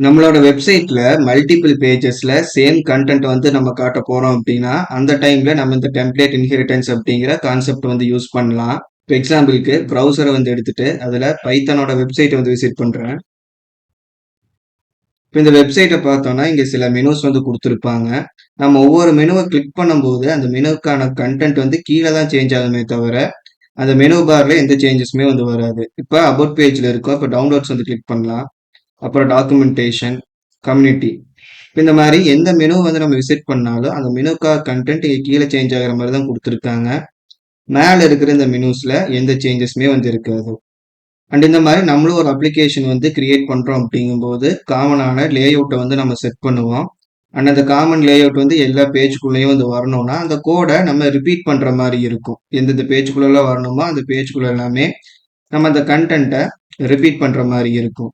நம்மளோட வெப்சைட்ல multiple பேஜஸ்ல same content வந்து நம்ம காட்ட போறோம் அப்படின்னா அந்த டைம்ல நம்ம இந்த டெம்ப்ளேட் இன்ஹெரிட்டன்ஸ் அப்படிங்கிற கான்செப்ட் வந்து யூஸ் பண்ணலாம். இப்போ எக்ஸாம்பிளுக்கு ப்ரௌசரை வந்து எடுத்துட்டு அதுல பைத்தனோட வெப்சைட் வந்து விசிட் பண்றேன். இப்போ இந்த வெப்சைட்டை பார்த்தோம்னா இங்க சில மெனுஸ் வந்து கொடுத்துருப்பாங்க. நம்ம ஒவ்வொரு மெனுவை கிளிக் பண்ணும்போது அந்த மெனுக்கான கண்டென்ட் வந்து கீழே தான் சேஞ்ச் ஆகுமே தவிர அந்த மெனு பார்ல எந்த சேஞ்சஸுமே வந்து வராது. இப்போ அபவுட் பேஜ்ல இருக்கும். இப்போ டவுன்லோட்ஸ் வந்து கிளிக் பண்ணலாம். அப்புறம் டாக்குமெண்டேஷன், கம்யூனிட்டி, இந்த மாதிரி எந்த மெனு வந்து நம்ம விசிட் பண்ணாலும் அந்த மெனுக்கா கண்டென்ட் கீழே சேஞ்ச் ஆகிற மாதிரி தான் கொடுத்துருக்காங்க. மேலே இருக்கிற இந்த மெனுஸ்ல எந்த சேஞ்சஸுமே வந்து இருக்காது. அண்ட் இந்த மாதிரி நம்மளும் ஒரு அப்ளிகேஷன் வந்து கிரியேட் பண்றோம் அப்படிங்கும்போது காமனான லே அவுட்டை வந்து நம்ம செட் பண்ணுவோம். அண்ட் அந்த காமன் லே அவுட் வந்து எல்லா பேஜுக்குள்ளேயும் வந்து வரணும்னா அந்த கோடை நம்ம ரிப்பீட் பண்ற மாதிரி இருக்கும். எந்தெந்த பேஜுக்குள்ள வரணுமோ அந்த பேஜுக்குள்ள எல்லாமே நம்ம அந்த கண்டென்ட்டை ரிப்பீட் பண்ற மாதிரி இருக்கும்.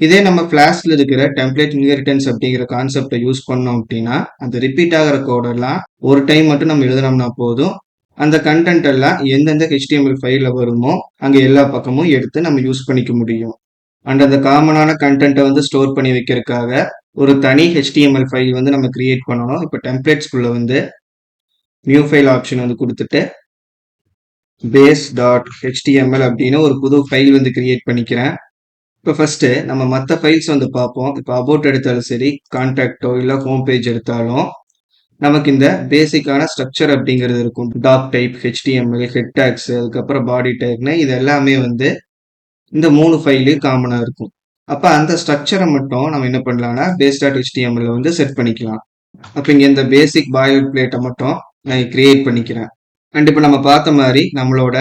இதே நம்ம ஃபிளாஷ்ல இருக்கிற டெம்ப்ளேட் இன்ஹெரிட்டன்ஸ் அப்படிங்கிற கான்செப்டை யூஸ் பண்ணோம் அப்படின்னா அந்த ரிப்பீட் ஆகிற கோடெல்லாம் ஒரு டைம் மட்டும் நம்ம எழுதினோம்னா போதும். அந்த கண்டென்ட் எல்லாம் எந்தெந்த ஹெச்டிஎம்எல் ஃபைல்ல வருமோ அங்க எல்லா பக்கமும் எடுத்து நம்ம யூஸ் பண்ணிக்க முடியும். அண்ட் அந்த காமனான கண்டென்ட்டை வந்து ஸ்டோர் பண்ணி வைக்கிறதுக்காக ஒரு தனி ஹெச்டிஎம்எல் ஃபைல் வந்து நம்ம கிரியேட் பண்ணணும். இப்போ டெம்ப்ளேட்ஸ்குள்ள வந்து நியூ ஃபைல் ஆப்ஷன் வந்து கொடுத்துட்டு பேஸ் டாட் ஹெச்டிஎம்எல் அப்படின்னு ஒரு புது ஃபைல் வந்து கிரியேட் பண்ணிக்கிறேன். இப்போ ஃபர்ஸ்ட் நம்ம மற்ற ஃபைல்ஸ் வந்து பார்ப்போம். இப்போ அபவுட் எடுத்தாலும் சரி, கான்டாக்டோ இல்லை ஹோம் பேஜ் எடுத்தாலும் நமக்கு இந்த பேசிக்கான ஸ்ட்ரக்சர் அப்படிங்கிறது இருக்கும். Doc type, HTML, head tags, அதுக்கப்புறம் பாடி டேக்னு இது எல்லாமே வந்து இந்த 3 ஃபைலு காமனாக இருக்கும். அப்போ அந்த ஸ்ட்ரக்சரை மட்டும் நம்ம என்ன பண்ணலாம்னா பேஸ் டாட் ஹெச்டிஎம்எல் வந்து செட் பண்ணிக்கலாம். அப்போ இங்கே இந்த பேசிக் பாய்லர் பிளேட்டை மட்டும் நான் கிரியேட் பண்ணிக்கிறேன். அண்ட் இப்போ நம்ம பார்த்த மாதிரி நம்மளோட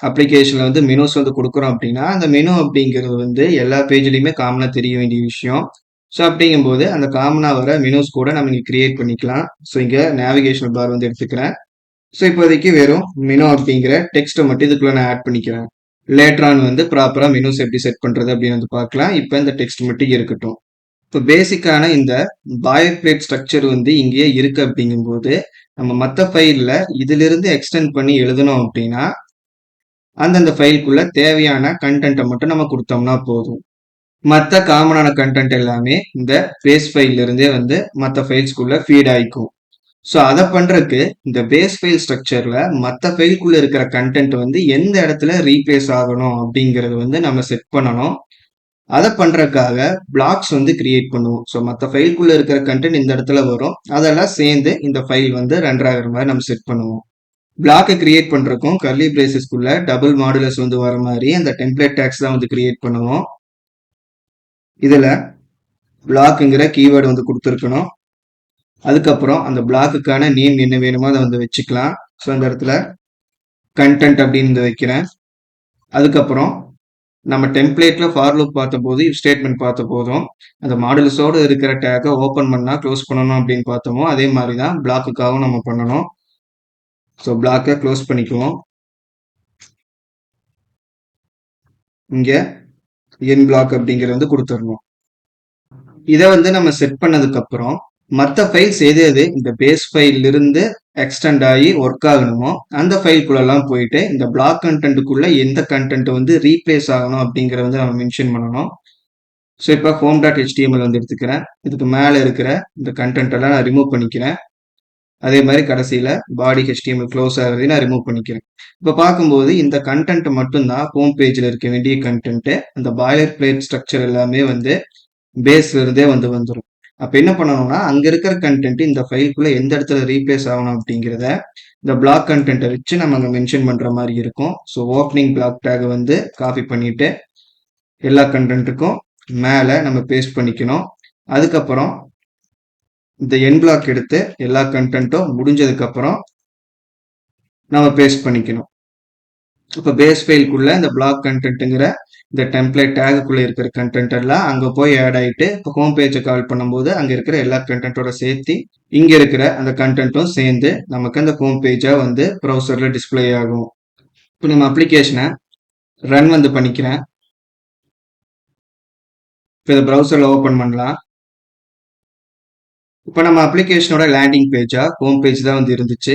அப்ளிகேஷன்ல வந்து மெனுஸ் வந்து கொடுக்குறோம் அப்படின்னா அந்த மெனு அப்படிங்கிறது வந்து எல்லா பேஜ்லையுமே காமனாக தெரிய வேண்டிய விஷயம். ஸோ அப்படிங்கும்போது அந்த காமனாக வர மெனுஸ் கூட நம்ம இங்கே கிரியேட் பண்ணிக்கலாம். ஸோ இங்கே நேவிகேஷனல் பார் வந்து எடுத்துக்கிறேன். ஸோ இப்போதைக்கு வெறும் மெனு அப்படிங்கிற டெக்ஸ்ட்டை மட்டும் இதுக்குள்ள நான் ஆட் பண்ணிக்கிறேன். லேட்டரான் வந்து ப்ராப்பராக மெனுஸ் எப்படி செட் பண்ணுறது அப்படின்னு வந்து பார்க்கலாம். இப்போ இந்த டெக்ஸ்ட் மட்டும் இருக்கட்டும். இப்போ பேசிக்கான இந்த பாய்லர் பிளேட் ஸ்ட்ரக்சர் வந்து இங்கேயே இருக்கு அப்படிங்கும்போது நம்ம மற்ற ஃபைலில் இதிலிருந்து எக்ஸ்டெண்ட் பண்ணி எழுதணும் அப்படின்னா அந்தந்த ஃபைலுக்குள்ள தேவையான கண்டென்ட்டை மட்டும் நம்ம கொடுத்தோம்னா போதும். மற்ற காமனான கண்டென்ட் எல்லாமே இந்த பேஸ் ஃபைல்ல இருந்தே வந்து மற்ற ஃபைல்ஸ்குள்ள ஃபீட் ஆயிக்கும். ஸோ அதை பண்றதுக்கு இந்த பேஸ் ஃபைல் ஸ்ட்ரக்சர்ல மற்ற ஃபைலுக்குள்ள இருக்கிற கண்டென்ட் வந்து எந்த இடத்துல ரீப்ளேஸ் ஆகணும் அப்படிங்கறது வந்து நம்ம செட் பண்ணணும். அதை பண்றதுக்காக பிளாக்ஸ் வந்து கிரியேட் பண்ணுவோம். ஸோ மற்ற ஃபைலுக்குள்ள இருக்கிற கண்டென்ட் இந்த இடத்துல வரும். அதெல்லாம் சேர்ந்து இந்த ஃபைல் வந்து ரன் ஆகிற மாதிரி நம்ம செட் பண்ணுவோம். பிளாக்கை கிரியேட் பண்றதுக்கும் கர்லி பிரேசஸ்க்குள்ள டபுள் மாடுலஸ் வந்து வர மாதிரி அந்த டெம்ப்ளேட் டேக்ஸ் தான் வந்து கிரியேட் பண்ணுவோம். இதுல பிளாக்ங்கிற கீவேர்டு வந்து கொடுத்துருக்கணும். அதுக்கப்புறம் அந்த பிளாக்குக்கான நேம் என்ன வேணுமோ அதை வந்து வச்சுக்கலாம். ஸோ அந்த இடத்துல கண்டென்ட் அப்படின்னு வைக்கிறேன். அதுக்கப்புறம் நம்ம டெம்ப்ளேட்ல ஃபார் லூப் பார்த்த போது இஃப் ஸ்டேட்மெண்ட் பார்த்த போதும் அந்த மாடுலஸோடு இருக்கிற டேக்கை ஓப்பன் பண்ணா க்ளோஸ் பண்ணணும் அப்படின்னு பார்த்தோமோ அதே மாதிரி தான் பிளாக்குக்காகவும் நம்ம பண்ணணும். ஸோ பிளாக்கை க்ளோஸ் பண்ணிக்குவோம். இங்க என் பிளாக் அப்படிங்கிறது வந்து கொடுத்துடணும். இதை வந்து நம்ம செட் பண்ணதுக்கு அப்புறம் மற்ற ஃபைல்ஸ் எது எது இந்த பேஸ் ஃபைல்ல இருந்து எக்ஸ்டெண்ட் ஆகி ஒர்க் ஆகணுமோ அந்த ஃபைல்குள்ளெல்லாம் போயிட்டு இந்த பிளாக் கண்டென்ட்டுக்குள்ள எந்த கண்டென்ட் வந்து ரீப்ளேஸ் ஆகணும் அப்படிங்கிறத வந்து நம்ம மென்ஷன் பண்ணணும். ஸோ இப்போ ஹோம் டாட் ஹெச்டிஎம்எல் வந்து எடுத்துக்கிறேன். இதுக்கு மேலே இருக்கிற இந்த கண்டென்ட் எல்லாம் நான் ரிமூவ் பண்ணிக்கிறேன். அதே மாதிரி கடைசியில் பாடி ஹெச்டிஎம்எல் க்ளோஸ் ஆகிறதையும் நான் ரிமூவ் பண்ணிக்கிறேன். இப்போ பார்க்கும்போது இந்த கண்டென்ட் மட்டும்தான் ஹோம் பேஜில் இருக்க வேண்டிய கண்டென்ட். அந்த பாய்லர் பிளேட் ஸ்ட்ரக்சர் எல்லாமே வந்து பேஸ்ல இருந்தே வந்து வந்துடும். அப்ப என்ன பண்ணணும்னா அங்க இருக்கிற கண்டென்ட் இந்த ஃபைலுக்குள்ள எந்த இடத்துல ரீப்ளேஸ் ஆகணும் அப்படிங்கிறத இந்த பிளாக் கண்டென்ட்டை வச்சு நம்ம அங்க மென்ஷன் பண்ற மாதிரி இருக்கும். ஸோ ஓப்பனிங் பிளாக் டேக் வந்து காப்பி பண்ணிட்டு எல்லா கண்டென்ட்டுக்கும் மேல நம்ம பேஸ்ட் பண்ணிக்கணும். அதுக்கப்புறம் இந்த என் பிளாக் எடுத்து எல்லா கண்டென்ட்டும் முடிஞ்சதுக்கு அப்புறம் நம்ம பேஸ்ட் பண்ணிக்கணும். இப்போ பேஸ் ஃபைலுக்குள்ள இந்த பிளாக் கண்டென்ட்டுங்கிற இந்த டெம்ப்ளேட் டேகுக்குள்ள இருக்கிற கண்டென்ட் எல்லாம் அங்க போய் ஆட் ஆயிட்டு இப்போ ஹோம் பேஜை கால் பண்ணும்போது அங்க இருக்கிற எல்லா கண்டென்ட்டோட சேர்த்து இங்க இருக்கிற அந்த கண்டென்ட்டும் சேர்ந்து நமக்கு அந்த ஹோம் பேஜா வந்து ப்ரௌசர்ல டிஸ்பிளே ஆகும். இப்போ நம்ம அப்ளிகேஷனை ரன் வந்து பண்ணிக்கிறேன். இப்போ இதை ப்ரௌசர்ல ஓப்பன் பண்ணலாம். இப்போ நம்ம அப்ளிகேஷனோட லேண்டிங் பேஜா ஹோம் பேஜ் தான் வந்து இருந்துச்சு.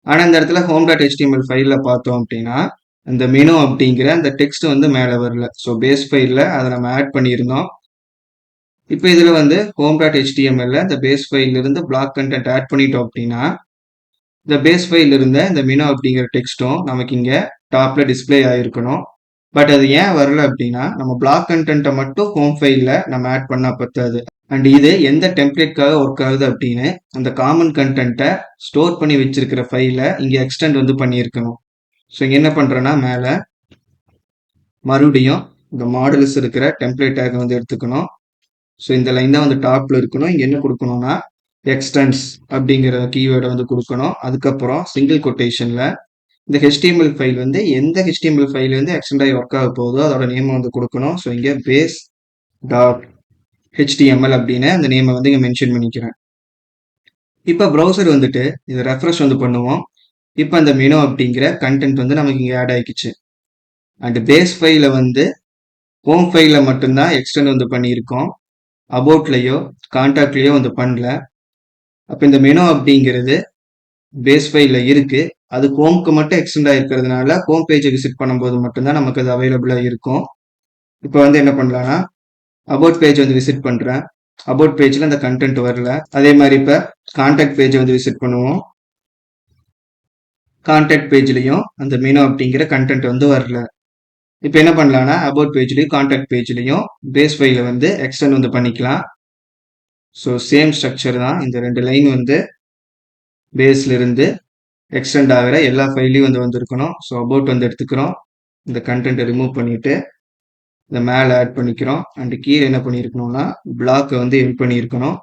ஆனா இந்த இடத்துல ஹோம் டாட் ஹெச்டிஎம்எல் ஃபைல்ல பார்த்தோம் அப்படின்னா அந்த மெனு அப்படிங்கிற அந்த டெக்ஸ்ட் வந்து மேலே வரல. ஸோ பேஸ் ஃபைல்ல அதை நம்ம ஆட் பண்ணியிருந்தோம். இப்போ இதுல வந்து home.html இந்த பேஸ் ஃபைல் இருந்து பிளாக் கண்டென்ட் ஆட் பண்ணிட்டோம் அப்படின்னா இந்த பேஸ் ஃபைல் இருந்த இந்த மெனு அப்படிங்கிற டெக்ஸ்ட்டும் நமக்கு இங்க டாப்ல டிஸ்ப்ளே ஆயிருக்கணும். பட் அது ஏன் வரல அப்படின்னா நம்ம பிளாக் கண்டென்ட்டை மட்டும் ஹோம் ஃபைல்ல நம்ம ஆட் பண்ணா பத்தாது. அண்ட் இது எந்த டெம்ப்ளேட்காக ஒர்க் ஆகுது அப்படின்னு அந்த காமன் கண்டென்ட்டை ஸ்டோர் பண்ணி வச்சிருக்கிற ஃபைலை இங்க எக்ஸ்டெண்ட் வந்து பண்ணியிருக்கணும். ஸோ இங்க என்ன பண்றேன்னா மேல மறுபடியும் இந்த மாடுலஸ் இருக்கிற டெம்ப்ளேட் டேக் வந்து எடுத்துக்கணும். ஸோ இந்த லைன் தான் வந்து டாப்ல இருக்கணும். இங்க என்ன கொடுக்கணும்னா எக்ஸ்டென்ஸ் அப்படிங்கிற கீவேர்டை வந்து கொடுக்கணும். அதுக்கப்புறம் சிங்கிள் கொட்டேஷன்ல இந்த HTML ஃபைல் வந்து எந்த HTML ஃபைல் வந்து எக்ஸ்டெண்ட் ஆகி ஒர்க் ஆக போகுதோ அதோட நேம் வந்து கொடுக்கணும். ஸோ இங்க பேஸ் டாட் HTML அப்படின்னு அந்த நேமை வந்து இங்க மென்ஷன் பண்ணிக்கிறேன். இப்போ ப்ரௌசர் வந்துட்டு இதை ரெஃப்ரெஷ் வந்து பண்ணுவோம். இப்போ அந்த மெனு அப்படிங்கிற கண்டென்ட் வந்து நமக்கு இங்கே ஆட் ஆகிக்குச்சு. அண்ட் பேஸ் ஃபைல வந்து ஹோம் ஃபைலில் மட்டும்தான் எக்ஸ்டெண்ட் வந்து பண்ணியிருக்கோம். அபவுட்லையோ கான்டாக்ட்லையோ வந்து பண்ணல. அப்போ இந்த மெனு அப்படிங்கிறது பேஸ் ஃபைலில் இருக்கு. அது ஹோம்க்கு மட்டும் எக்ஸ்டெண்ட் ஆகிருக்கிறதுனால ஹோம் பேஜை விசிட் பண்ணும்போது மட்டும்தான் நமக்கு அது அவைலபிளாக இருக்கும். இப்போ வந்து என்ன பண்ணலாம்னா அபவுட் பேஜ் வந்து விசிட் பண்ணுறேன். அபவுட் பேஜில் அந்த கண்டென்ட் வரல. அதே மாதிரி இப்போ கான்டாக்ட் பேஜை வந்து விசிட் பண்ணுவோம். கான்டாக்ட் பேஜ்லையும் அந்த மெனு அப்படிங்கிற கண்டென்ட் வந்து வரல. இப்போ என்ன பண்ணலாம்னா அபவுட் பேஜ்லையும் கான்டாக்ட் பேஜ்லையும் பேஸ் ஃபைல வந்து எக்ஸ்டெண்ட் வந்து பண்ணிக்கலாம். ஸோ சேம் ஸ்ட்ரக்சர் தான். இந்த ரெண்டு லைன் வந்து பேஸ்ல இருந்து எக்ஸ்டெண்ட் ஆகிற எல்லா ஃபைலையும் வந்து வந்திருக்கணும். ஸோ அபவுட் வந்து எடுத்துக்கிறோம். இந்த கண்டென்ட்டை ரிமூவ் பண்ணிட்டு இந்த மேலே ஆட் பண்ணிக்கிறோம். அண்ட் கீழே என்ன பண்ணியிருக்கணும்னா பிளாக்கை வந்து எண்ட் பண்ணியிருக்கணும்.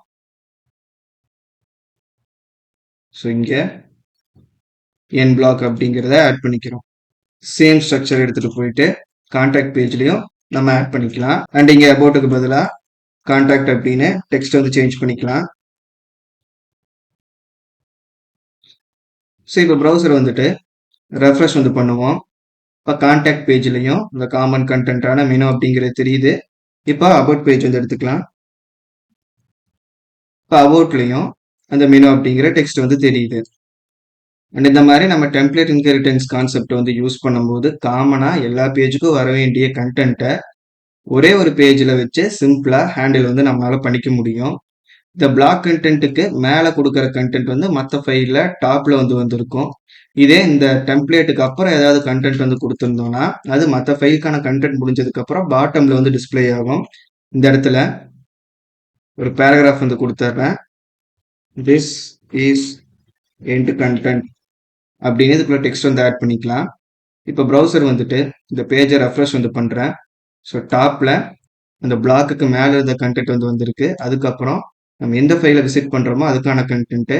ஸோ இங்கே என் பிளாக் அப்படிங்கிறத ஆட் பண்ணிக்கிறோம். சேம் ஸ்ட்ரக்சர் எடுத்துட்டு போயிட்டு கான்டாக்ட் பேஜ்லையும் நம்ம ஆட் பண்ணிக்கலாம். அண்ட் இங்கே அபவுட்டுக்கு பதிலாக கான்டாக்ட் அப்படின்னு டெக்ஸ்ட் வந்து சேஞ்ச் பண்ணிக்கலாம். ஸோ இப்போ ப்ரௌசர் வந்துட்டு ரெஃப்ரெஷ் வந்து பண்ணுவோம். இப்போ கான்டாக்ட் பேஜ்லையும் இந்த காமன் கண்டென்ட்டான மெனு அப்படிங்கிறது தெரியுது. இப்போ அபவுட் பேஜ் வந்து எடுத்துக்கலாம். இப்போ அபவுட்லையும் அந்த மெனு அப்படிங்கிற டெக்ஸ்ட் வந்து தெரியுது. அண்ட் இந்த மாதிரி நம்ம டெம்ப்ளேட் இன்ஹெரிட்டன்ஸ் கான்செப்ட் வந்து யூஸ் பண்ணும்போது காமனாக எல்லா பேஜுக்கும் வர வேண்டிய கண்டென்ட்டை ஒரே ஒரு பேஜில் வச்சு சிம்பிளாக ஹேண்டில் வந்து நம்மளால பண்ணிக்க முடியும். இந்த பிளாக் கண்டென்ட்டுக்கு மேலே கொடுக்குற கண்டென்ட் வந்து மற்ற ஃபைலில் டாப்பில் வந்து வந்திருக்கும். இதே இந்த டெம்ப்ளேட்டுக்கு அப்புறம் ஏதாவது கண்டென்ட் வந்து கொடுத்துருந்தோம்னா அது மற்ற ஃபைலுக்கான கண்டென்ட் முடிஞ்சதுக்கப்புறம் பாட்டமில் வந்து டிஸ்பிளே ஆகும். இந்த இடத்துல ஒரு பேராகிராஃப் வந்து கொடுத்துட்றேன். திஸ் இஸ் எண்ட் கண்டென்ட் அப்படின்னு இதுக்குள்ள டெக்ஸ்ட் வந்து ஆட் பண்ணிக்கலாம். இப்போ ப்ரௌசர் வந்துட்டு இந்த பேஜை ரெஃப்ரெஷ் வந்து பண்ணுறேன். ஸோ டாப்பில் அந்த பிளாக்குக்கு மேலே இருந்த கண்டென்ட் வந்து வந்திருக்கு. அதுக்கப்புறம் நம்ம எந்த ஃபைலை விசிட் பண்ணுறோமோ அதுக்கான கண்டென்ட்டு,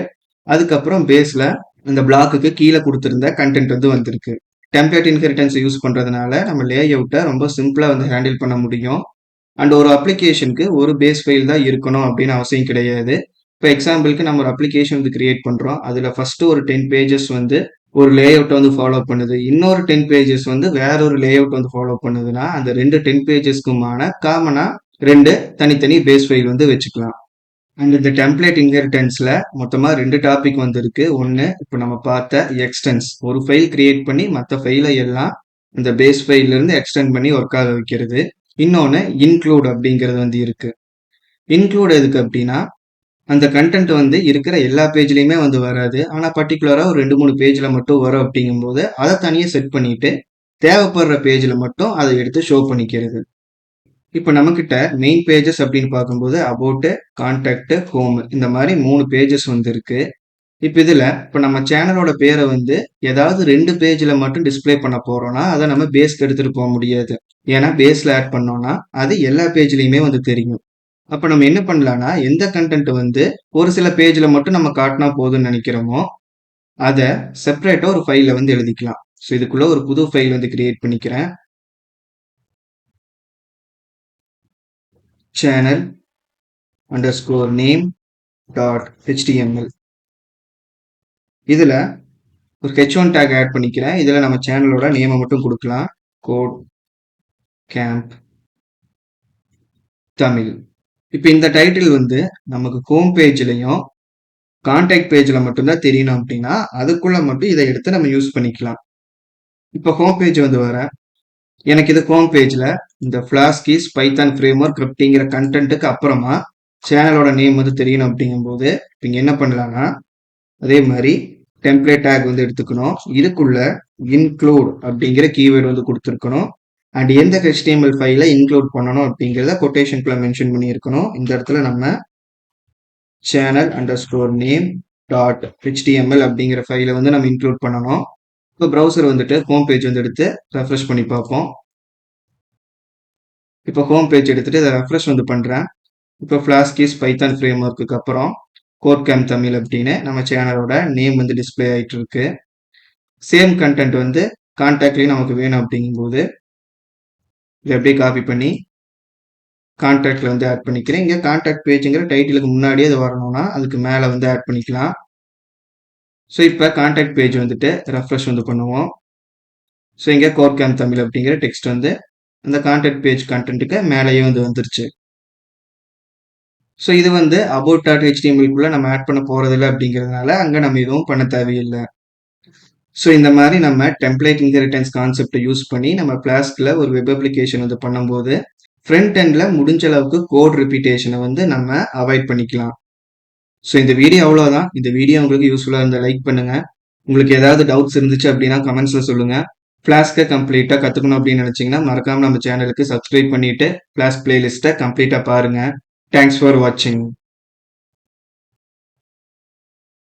அதுக்கப்புறம் பேஸில் அந்த பிளாக்குக்கு கீழே கொடுத்துருந்த கண்டென்ட் வந்து வந்திருக்கு. டெம்ப்ளேட் இன்ஹெரிட்டன்ஸ் யூஸ் பண்ணுறதுனால நம்ம லே அவுட்டை ரொம்ப சிம்பிளாக வந்து ஹேண்டில் பண்ண முடியும். அண்ட் ஒரு அப்ளிகேஷனுக்கு ஒரு பேஸ் ஃபைல் தான் இருக்கணும் அப்படின்னு அவசியம் கிடையாது. இப்போ எக்ஸாம்பிளுக்கு நம்ம ஒரு அப்ளிகேஷன் வந்து கிரியேட் பண்ணுறோம். அதில் ஃபஸ்ட்டு ஒரு 10 பேஜஸ் வந்து ஒரு லே அவுட்டை வந்து ஃபாலோ பண்ணுது. இன்னொரு 10 பேஜஸ் வந்து வேற ஒரு லே அவுட் வந்து ஃபாலோ பண்ணுதுன்னா அந்த ரெண்டு 10 பேஜஸ்க்குமான காமனாக ரெண்டு தனித்தனி பேஸ் ஃபைல் வந்து வச்சுக்கலாம். அண்ட் இந்த டெம்ப்ளேட் இன்ஹெரிட்டன்ஸ்ல மொத்தமா ரெண்டு டாபிக் வந்து இருக்கு. ஒன்று இப்போ நம்ம பார்த்த எக்ஸ்டென்ஸ், ஒரு ஃபைல் கிரியேட் பண்ணி மற்ற ஃபைலை எல்லாம் இந்த பேஸ் ஃபைல்ல இருந்து எக்ஸ்டெண்ட் பண்ணி ஒர்க் ஆக வைக்கிறது. இன்னொன்று இன்க்ளூட் அப்படிங்கிறது வந்து இருக்கு. இன்க்ளூட் எதுக்கு அப்படின்னா அந்த கண்டென்ட் வந்து இருக்கிற எல்லா பேஜ்லையுமே வந்து வராது. ஆனால் பர்டிகுலராக ஒரு 2-3 பேஜில் மட்டும் வரும். அப்படிங்கும்போது அதை தனியாக செட் பண்ணிட்டு தேவைப்படுற பேஜில் மட்டும் அதை எடுத்து ஷோ பண்ணிக்கிறது. இப்போ நம்மக்கிட்ட மெயின் பேஜஸ் அப்படின்னு பார்க்கும்போது அபவுட்டு, கான்டாக்ட், ஹோம் இந்த மாதிரி 3 பேஜஸ் வந்து இருக்கு. இப்போ இதில் இப்போ நம்ம சேனலோட பேரை வந்து ஏதாவது 2 பேஜில் மட்டும் டிஸ்பிளே பண்ண போறோம்னா அதை நம்ம பேஸ்க்கு எடுத்துகிட்டு போக முடியாது. ஏன்னா பேஸில் ஆட் பண்ணோம்னா அது எல்லா பேஜ்லையுமே வந்து தெரியும். அப்போ நம்ம என்ன பண்ணலாம்னா எந்த கண்டென்ட் வந்து ஒரு சில பேஜில் மட்டும் நம்ம காட்டினா போதும்னு நினைக்கிறோமோ அதை செப்பரேட்டாக ஒரு ஃபைலில் வந்து எழுதிக்கலாம். ஸோ இதுக்குள்ள ஒரு புது ஃபைல் வந்து கிரியேட் பண்ணிக்கிறேன். Channel underscore name dot HTML. இதில் ஒரு H1 டேக் ஆட் பண்ணிக்கிறேன். இதில் நம்ம சேனலோட நேமை மட்டும் கொடுக்கலாம். Code camp Tamil. இப்போ இந்த டைட்டில் வந்து நமக்கு ஹோம் பேஜ்லையும் கான்டாக்ட் பேஜில் மட்டும்தான் தெரியணும் அப்படின்னா அதுக்குள்ள மட்டும் இதை எடுத்து நம்ம யூஸ் பண்ணிக்கலாம். இப்போ ஹோம் பேஜ் வந்து வரேன். எனக்கு இது ஹோம் பேஜில் இந்த ஃபிளாஸ்க் இஸ் பைத்தான் ஃப்ரேம்வொர்க் அப்படிங்கிற கண்டென்ட்டுக்கு அப்புறமா சேனலோட நேம் வந்து தெரியணும் அப்படிங்கும்போது இங்க என்ன பண்ணலாம்னா அதே மாதிரி டெம்ப்ளேட் டேக் வந்து எடுத்துக்கணும். இதுக்குள்ள இன்க்ளூட் அப்படிங்கிற கீவேர்டு வந்து கொடுத்துருக்கணும். அண்ட் எந்த HTML ஃபைலை இன்க்ளூட் பண்ணணும் அப்படிங்கிறத கொட்டேஷனுக்குள்ள மென்ஷன் பண்ணியிருக்கணும். இந்த இடத்துல நம்ம channel under score name dot HTML அப்படிங்கிற ஃபைலை வந்து நம்ம இன்க்ளூட் பண்ணணும். இப்போ ப்ரௌசர் வந்துட்டு ஹோம் பேஜ் வந்து எடுத்து ரெஃப்ரெஷ் பண்ணி பார்ப்போம். இப்போ ஹோம் பேஜ் எடுத்துட்டு இதை ரெஃப்ரெஷ் வந்து பண்றேன். இப்போ ஃபிளாஸ்க் இஸ் பைத்தான் ஃப்ரேம் ஒர்க்குக்கு அப்புறம் கோட் கேம்ப் தமிழ் அப்படின்னு நம்ம சேனலோட நேம் வந்து டிஸ்பிளே ஆயிட்டு இருக்கு. சேம் கண்டென்ட் வந்து கான்டாக்ட்லயும் நமக்கு வேணும் அப்படிங்கும்போது இதை அப்படியே காப்பி பண்ணி கான்டாக்ட்ல வந்து ஆட் பண்ணிக்கிறேன். இங்க கான்டாக்ட் பேஜுங்கிற டைட்டிலுக்கு முன்னாடியே அது வரணும்னா அதுக்கு மேல வந்து ஆட் பண்ணிக்கலாம். ஸோ இப்போ கான்டாக்ட் பேஜ் வந்துட்டு ரெஃப்ரெஷ் வந்து பண்ணுவோம். ஸோ இங்க கோட் கேம்ப் தமிழ் அப்படிங்கிற டெக்ஸ்ட் வந்து அந்த கான்டாக்ட் பேஜ் கண்டென்ட்டுக்கு மேலேயே வந்து வந்துருச்சு. ஸோ இது வந்து அபவுட் டாட் HTML நம்ம ஆட் பண்ண போறதில்லை அப்படிங்கிறதுனால அங்கே நம்ம எதுவும் பண்ண தேவையில்லை. ஸோ இந்த மாதிரி நம்ம டெம்ப்ளேட் இன்ஹெரிட்டன்ஸ் கான்செப்டை யூஸ் பண்ணி நம்ம ஃபிளாஸ்கில் ஒரு வெப் அப்ளிகேஷன் வந்து பண்ணும்போது ஃப்ரண்ட் எண்டில் முடிஞ்ச அளவுக்கு கோட் ரிப்பீட்டேஷனை வந்து நம்ம அவாய்ட் பண்ணிக்கலாம். ஸோ இந்த வீடியோ அவ்வளோதான். இந்த வீடியோ உங்களுக்கு யூஸ்ஃபுல்லாக இருந்தால் லைக் பண்ணுங்க. உங்களுக்கு ஏதாவது டவுட்ஸ் இருந்துச்சு அப்படின்னா கமெண்ட்ஸ்ல சொல்லுங்க. ஃபிளாஸ்கை கம்ப்ளீட்டாக கற்றுக்கணும் அப்படின்னு நினச்சிங்கன்னா மறக்காம நம்ம சேனலுக்கு சப்ஸ்கிரைப் பண்ணிட்டு ஃபிளாஸ்க் பிளேலிஸ்ட்டை கம்ப்ளீட்டாக பாருங்க. தேங்க்ஸ் ஃபார் வாட்சிங்.